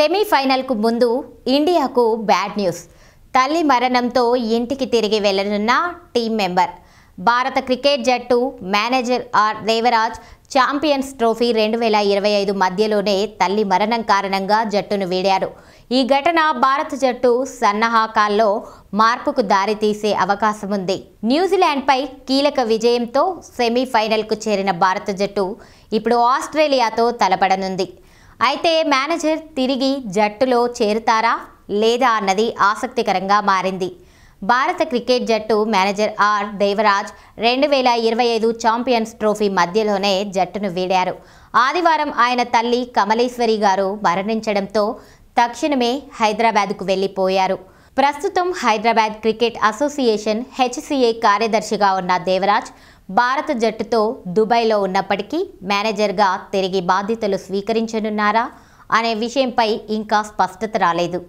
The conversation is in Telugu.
సెమీఫైనల్కు ముందు ఇండియాకు బ్యాడ్ న్యూస్. తల్లి మరణంతో ఇంటికి తిరిగి వెళ్లనున్న టీం మెంబర్. భారత క్రికెట్ జట్టు manager R Devaraj Champions Trophy 2025 మధ్యలోనే తల్లి మరణం కారణంగా జట్టును వీడారు. ఈ ఘటన భారత జట్టు సన్నాహకాల్లో మార్పుకు దారితీసే అవకాశం ఉంది. న్యూజిలాండ్పై కీలక విజయంతో సెమీఫైనల్కు చేరిన భారత జట్టు ఇప్పుడు ఆస్ట్రేలియాతో తలపడనుంది. అయితే మేనేజర్ తిరిగి జట్టులో చేరుతారా లేదా అన్నది ఆసక్తికరంగా మారింది. భారత క్రికెట్ జట్టు manager R Devaraj 2025 Champions Trophy మధ్యలోనే జట్టును వీడారు. ఆదివారం ఆయన తల్లి కమలేశ్వరి గారు మరణించడంతో తక్షణమే హైదరాబాద్కు వెళ్లిపోయారు. ప్రస్తుతం హైదరాబాద్ క్రికెట్ అసోసియేషన్ HCA కార్యదర్శిగా ఉన్న దేవరాజ్ భారత జట్టుతో దుబాయ్లో ఉన్నప్పటికీ మేనేజర్గా తిరిగి బాధ్యతలు స్వీకరించనున్నారా అనే విషయంపై ఇంకా స్పష్టత రాలేదు.